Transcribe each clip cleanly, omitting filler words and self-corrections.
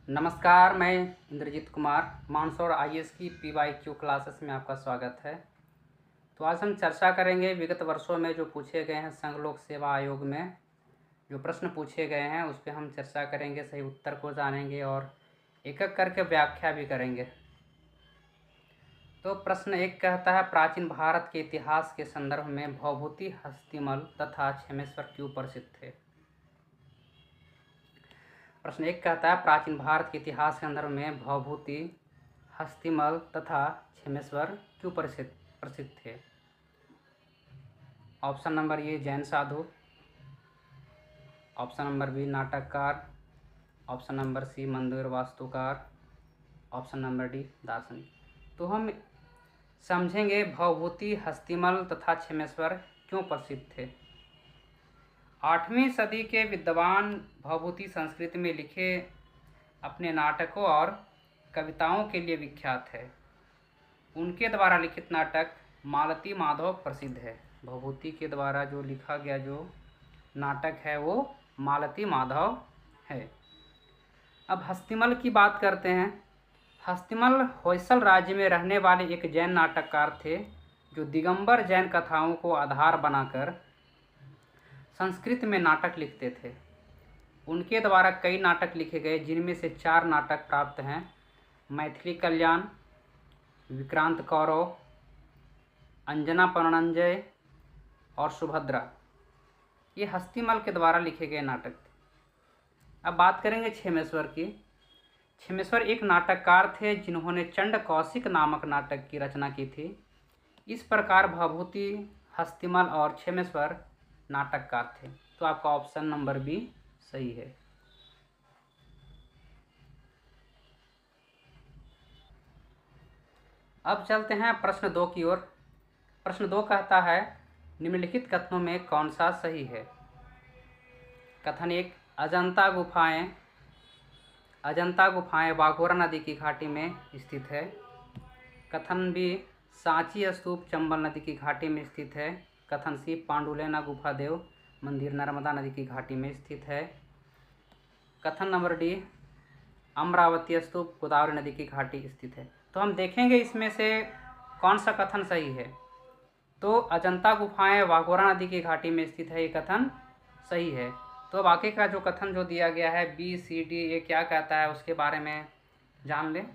नमस्कार, मैं इंद्रजीत कुमार मानसौर आईएएस की PYQ क्लासेस में आपका स्वागत है। तो आज हम चर्चा करेंगे विगत वर्षों में जो पूछे गए हैं संघ लोक सेवा आयोग में जो प्रश्न पूछे गए हैं उस पर हम चर्चा करेंगे, सही उत्तर को जानेंगे और एक एक करके व्याख्या भी करेंगे। तो प्रश्न 1 कहता है, प्राचीन भारत के इतिहास के संदर्भ में भवभूति, हस्तिमल तथा क्षेमेश्वर क्यों प्रसिद्ध थे? प्रश्न 1 कहता है, प्राचीन भारत के इतिहास के संदर्भ में भवभूति, हस्तिमल तथा क्षेमेश्वर क्यों प्रसिद्ध थे? ऑप्शन नंबर ए जैन साधु, ऑप्शन नंबर बी नाटककार, ऑप्शन नंबर सी मंदिर वास्तुकार, ऑप्शन नंबर डी दार्शनिक। तो हम समझेंगे भवभूति, हस्तिमल तथा क्षेमेश्वर क्यों प्रसिद्ध थे। 8वीं सदी के विद्वान भवभूति संस्कृत में लिखे अपने नाटकों और कविताओं के लिए विख्यात है। उनके द्वारा लिखित नाटक मालती माधव प्रसिद्ध है। भवभूति के द्वारा जो लिखा गया जो नाटक है वो मालती माधव है। अब हस्तिमल की बात करते हैं। हस्तिमल होयसल राज्य में रहने वाले एक जैन नाटककार थे जो दिगंबर जैन कथाओं को आधार बनाकर संस्कृत में नाटक लिखते थे। उनके द्वारा कई नाटक लिखे गए, जिनमें से 4 नाटक प्राप्त हैं: मैथिली कल्याण, विक्रांत कौरव, अंजना परणंजय और सुभद्रा। ये हस्तिमल के द्वारा लिखे गए नाटक थे। अब बात करेंगे क्षेमेश्वर की। क्षेमेश्वर एक नाटककार थे जिन्होंने चंड कौशिक नामक नाटक की रचना की थी। इस प्रकार भवभूति, हस्तिमल और क्षेमेश्वर नाटककार थे। तो आपका ऑप्शन नंबर बी सही है। अब चलते हैं प्रश्न 2 की ओर। प्रश्न 2 कहता है, निम्नलिखित कथनों में कौन सा सही है? कथन 1, अजंता गुफाएं वाघोरा नदी की घाटी में स्थित है। कथन बी, सांची स्तूप चंबल नदी की घाटी में स्थित है। कथन सी, पांडुलेना गुफा देव मंदिर नर्मदा नदी की घाटी में स्थित है। कथन नंबर डी, अमरावती स्तूप गोदावरी नदी की घाटी स्थित है। तो हम देखेंगे इसमें से कौन सा कथन सही है। तो अजंता गुफाएं वाघोरा नदी की घाटी में स्थित है, ये कथन सही है। तो अब आगे का जो कथन जो दिया गया है बी सी डी, ये क्या कहता है उसके बारे में जान लें।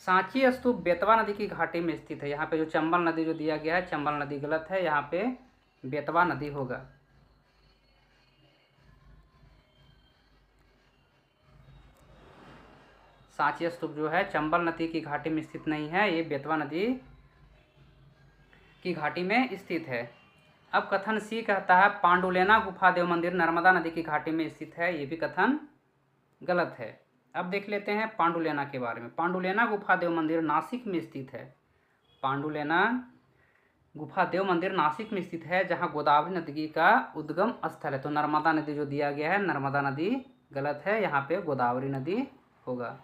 सांची स्तूप बेतवा नदी की घाटी में स्थित है। यहाँ पे जो चंबल नदी जो दिया गया है, चंबल नदी गलत है, यहाँ पे बेतवा नदी होगा। सांची स्तूप जो है चंबल नदी की घाटी में स्थित नहीं है, ये बेतवा नदी की घाटी में स्थित है। अब कथन सी कहता है, पांडुलेना गुफा देव मंदिर नर्मदा नदी की घाटी में स्थित है, ये भी कथन गलत है। अब देख लेते हैं पांडुलेना के बारे में। पांडुलेना गुफा देव मंदिर नासिक में स्थित है। पांडुलेना गुफा देव मंदिर नासिक में स्थित है, जहां गोदावरी नदी का उद्गम स्थल है। तो नर्मदा नदी जो दिया गया है, नर्मदा नदी गलत है, यहाँ पे गोदावरी नदी होगा।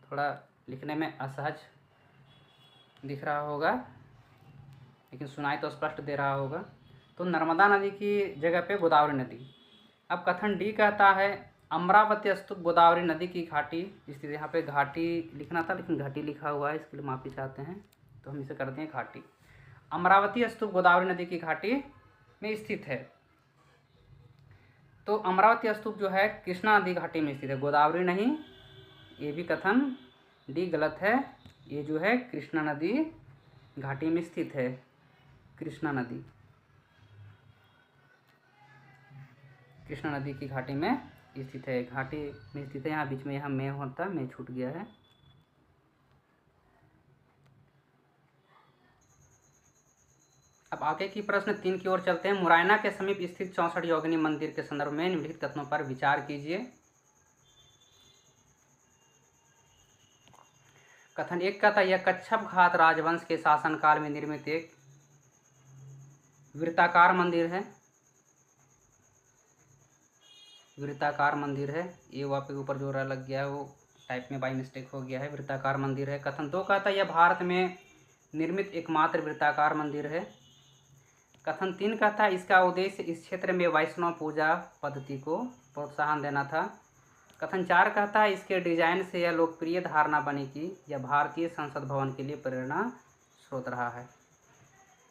थोड़ा लिखने में असहज दिख रहा होगा, लेकिन सुनाई तो स्पष्ट दे रहा होगा। तो नर्मदा नदी की जगह पे गोदावरी नदी। अब कथन डी कहता है, अमरावती स्तूप गोदावरी नदी की घाटी स्थित। यहाँ पे घाटी लिखना था लेकिन घाटी लिखा हुआ है, इसके लिए माफ़ी चाहते हैं, तो हम इसे करते हैं घाटी। अमरावती स्तूप गोदावरी नदी की घाटी में स्थित है। तो अमरावती स्तूप जो है कृष्णा नदी घाटी में स्थित है, गोदावरी नहीं। ये भी कथन डी गलत है, ये जो है कृष्णा नदी घाटी में स्थित है। कृष्णा नदी की घाटी में स्थित है, घाटी में स्थित है। यहाँ बीच में यहाँ में होता, में छूट गया है। अब आगे की प्रश्न 3 की ओर चलते हैं। मुरैना के समीप स्थित 64 योगिनी मंदिर के संदर्भ में निम्नलिखित कथनों पर विचार कीजिए। कथन 1 का था, यह कच्छप घात राजवंश के शासनकाल में निर्मित एक वृत्ताकार मंदिर है। वृत्ताकार मंदिर है, ये वहाँ पे ऊपर जो लग गया है वो टाइप में बाई मिस्टेक हो गया है, वृत्ताकार मंदिर है। कथन 2 कहता है, यह भारत में निर्मित एकमात्र वृत्ताकार मंदिर है। कथन 3 कहता है इसका उद्देश्य इस क्षेत्र में वैष्णव पूजा पद्धति को प्रोत्साहन देना था। कथन 4 कहता है इसके डिजाइन से यह लोकप्रिय धारणा बनी कि यह भारतीय संसद भवन के लिए प्रेरणा स्रोत रहा है।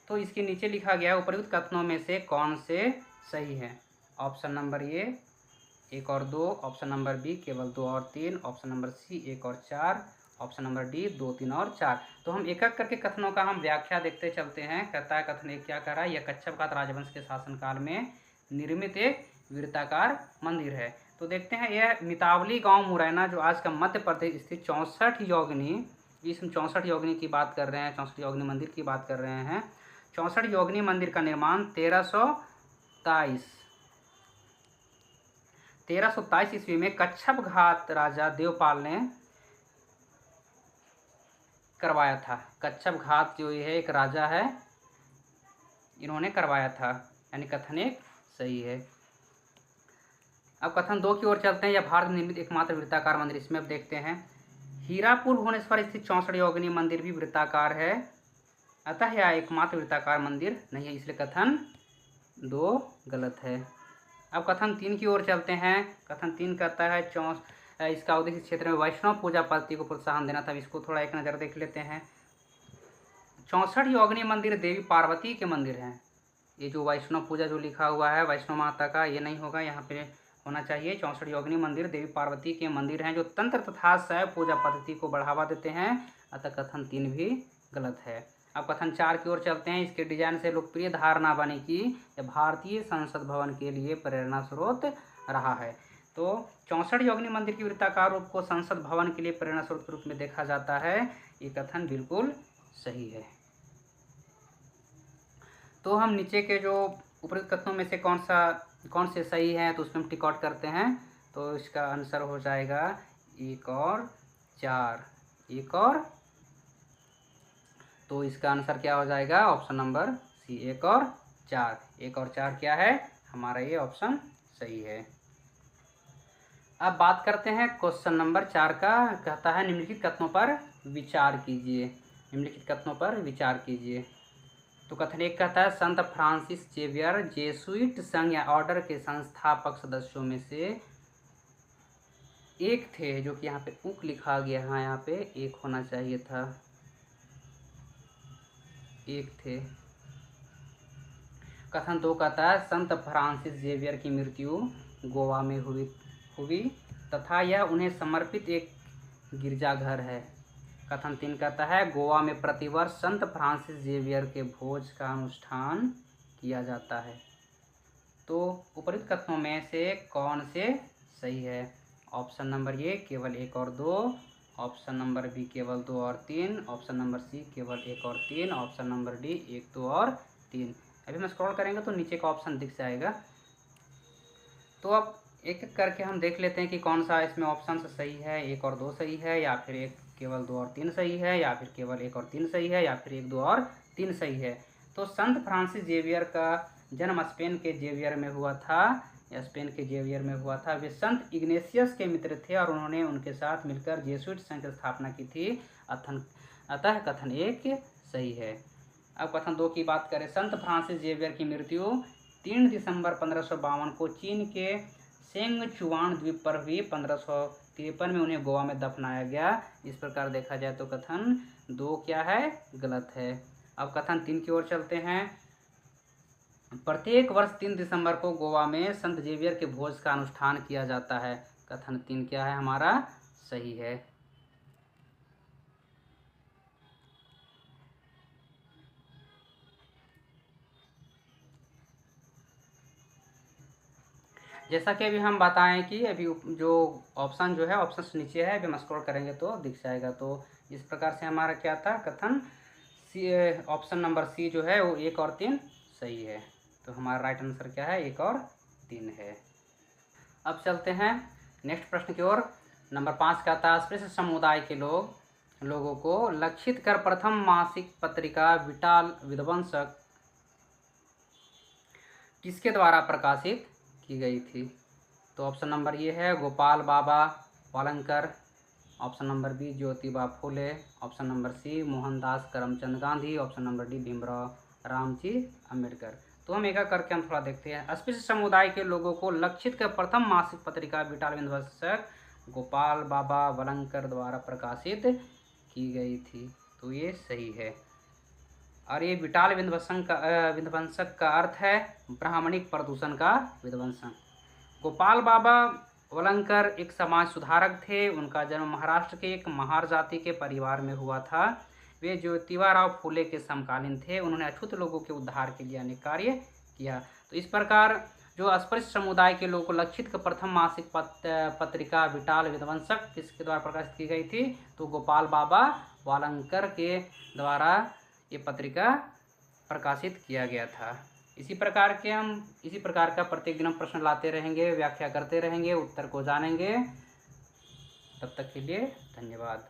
तो इसके नीचे लिखा गया उपयुक्त कथनों में से कौन से सही है। ऑप्शन नंबर ए 1 और 2, ऑप्शन नंबर बी केवल 2 और 3, ऑप्शन नंबर सी 1 और 4, ऑप्शन नंबर डी 2, 3 और 4। तो हम एक एक करके कथनों का हम व्याख्या देखते चलते हैं। कहता है कथन एक क्या कह रहा है, यह कच्छप घात राजवंश के शासनकाल में निर्मित एक वृत्ताकार मंदिर है। तो देखते हैं यह मितावली गांव मुरैना जो आज का मध्य प्रदेश स्थित 64 योगिनी, इसमें 64 योगिनी की बात कर रहे हैं, 64 योगिनी मंदिर की बात कर रहे हैं। 64 योगिनी मंदिर का निर्माण 1327 ईस्वी में कच्छप घात राजा देवपाल ने करवाया था। कच्छप घात जो ये है एक राजा है, इन्होंने करवाया था, यानी कथन एक सही है। अब कथन 2 की ओर चलते हैं। यह भारत निर्मित एकमात्र वृत्ताकार मंदिर, इसमें अब देखते हैं हीरापुर भुवनेश्वर स्थित 64 योगिनी मंदिर भी वृत्ताकार है, अतः यह एकमात्र वृत्ताकार मंदिर नहीं है, इसलिए कथन 2 गलत है। अब कथन 3 की ओर चलते हैं। कथन 3 कहता है इसका उद्देश्य क्षेत्र में वैष्णव पूजा पद्धति को प्रोत्साहन देना था। इसको थोड़ा एक नज़र देख लेते हैं। 64 योगिनी मंदिर देवी पार्वती के मंदिर हैं। ये जो वैष्णव पूजा जो लिखा हुआ है वैष्णव माता का, ये नहीं होगा, यहाँ पे होना चाहिए 64 योगिनी मंदिर देवी पार्वती के मंदिर हैं जो तंत्र तथा शैव पूजा पद्धति को बढ़ावा देते हैं, अतः कथन 3 भी गलत है। अब कथन 4 की ओर चलते हैं। इसके डिजाइन से लोकप्रिय धारणा बनी कि यह भारतीय संसद भवन के लिए प्रेरणा स्रोत रहा है। तो 64 योगिनी मंदिर की वृत्ताकार रूप को संसद भवन के लिए प्रेरणा स्रोत के रूप में देखा जाता है, ये कथन बिल्कुल सही है। तो हम नीचे के जो उपयुक्त कथनों में से कौन से सही हैं तो उसमें हम टिक आउट करते हैं। तो इसका आंसर हो जाएगा 1 और 4, 1 और, तो इसका आंसर क्या हो जाएगा, ऑप्शन नंबर सी 1 और 4। 1 और 4 क्या है हमारा, ये ऑप्शन सही है। अब बात करते हैं क्वेश्चन नंबर 4 का। कहता है निम्नलिखित कथनों पर विचार कीजिए, निम्नलिखित कथनों पर विचार कीजिए। तो कथन 1 कहता है संत फ्रांसिस जेवियर जेसुइट संघ या ऑर्डर के संस्थापक सदस्यों में से एक थे, जो कि यहाँ पे उक लिखा गया है, यहाँ पे एक होना चाहिए था, एक थे। कथन 2 कहता है संत फ्रांसिस जेवियर की मृत्यु गोवा में हुई तथा यह उन्हें समर्पित एक गिरजाघर है। कथन 3 कहता है गोवा में प्रतिवर्ष संत फ्रांसिस जेवियर के भोज का अनुष्ठान किया जाता है। तो उपयुक्त कथनों में से कौन से सही है। ऑप्शन नंबर ए केवल 1 और 2, ऑप्शन नंबर बी केवल 2 और 3, ऑप्शन नंबर सी केवल 1 और 3, ऑप्शन नंबर डी 1, 2 और 3। अभी हम स्क्रॉल करेंगे तो नीचे का ऑप्शन दिख जाएगा। तो अब एक एक करके हम देख लेते हैं कि कौन सा इसमें ऑप्शन सही है। 1 और 2 सही है, या फिर एक केवल 2 और 3 सही है, या फिर केवल 1 और 3 सही है, या फिर 1, 2 और 3 सही है। तो संत फ्रांसिस जेवियर का जन्म स्पेन के जेवियर में हुआ था, या स्पेन के जेवियर में हुआ था। वे संत इग्नेशियस के मित्र थे और उन्होंने उनके साथ मिलकर जेसुइट संघ की स्थापना की थी, अतः कथन 1 सही है। अब कथन 2 की बात करें। संत फ्रांसिस जेवियर की मृत्यु 3 दिसंबर 1552 को चीन के सेंगचुआन द्वीप पर हुई। 1553 में उन्हें गोवा में दफनाया गया। इस प्रकार देखा जाए तो कथन 2 क्या है, गलत है। अब कथन 3 की ओर चलते हैं। प्रत्येक वर्ष 3 दिसंबर को गोवा में संत जेवियर के भोज का अनुष्ठान किया जाता है। कथन 3 क्या है हमारा, सही है। जैसा कि अभी हम बताएं कि अभी जो ऑप्शन जो है ऑप्शन नीचे है, अभी हम स्क्रॉल करेंगे तो दिख जाएगा। तो इस प्रकार से हमारा क्या था, कथन सी, ऑप्शन नंबर सी जो है वो 1 और 3 सही है। तो हमारा राइट आंसर क्या है, 1 और 3 है। अब चलते हैं नेक्स्ट प्रश्न की ओर। नंबर 5 का था अस्पृश्य समुदाय के लोगों को लक्षित कर प्रथम मासिक पत्रिका विटाल विध्वंसक किसके द्वारा प्रकाशित की गई थी। तो ऑप्शन नंबर ये है Gopal Baba Walangkar, option number B Jyotiba Phule, option number C Mohandas Karamchand Gandhi, option number D Bhimrao Ramji Ambedkar. तो हम एक एक करके हम थोड़ा देखते हैं। अस्पृश्य समुदाय के लोगों को लक्षित कर प्रथम मासिक पत्रिका विटाल विध्वंसक गोपाल बाबा वलंकर द्वारा प्रकाशित की गई थी। तो ये सही है। और ये विटाल विध्वंसक का अर्थ है ब्राह्मणिक प्रदूषण का विध्वंसन। गोपाल बाबा वलंकर एक समाज सुधारक थे। उनका जन्म महाराष्ट्र के एक महार जाति के परिवार में हुआ था। वे ज्योतिबाराव फूले के समकालीन थे। उन्होंने अछूत लोगों के उद्धार के लिए अनेक कार्य किया। तो इस प्रकार जो अस्पृश्य समुदाय के लोगों को लक्षित का प्रथम मासिक पत्रिका विटाल विध्वंसक किसके द्वारा प्रकाशित की गई थी? तो गोपाल बाबा वालंकर के द्वारा ये पत्रिका प्रकाशित किया गया था। इसी प्रकार का प्रत्येक दिन हम प्रश्न लाते रहेंगे, व्याख्या करते रहेंगे, उत्तर को जानेंगे। तब तक के लिए धन्यवाद।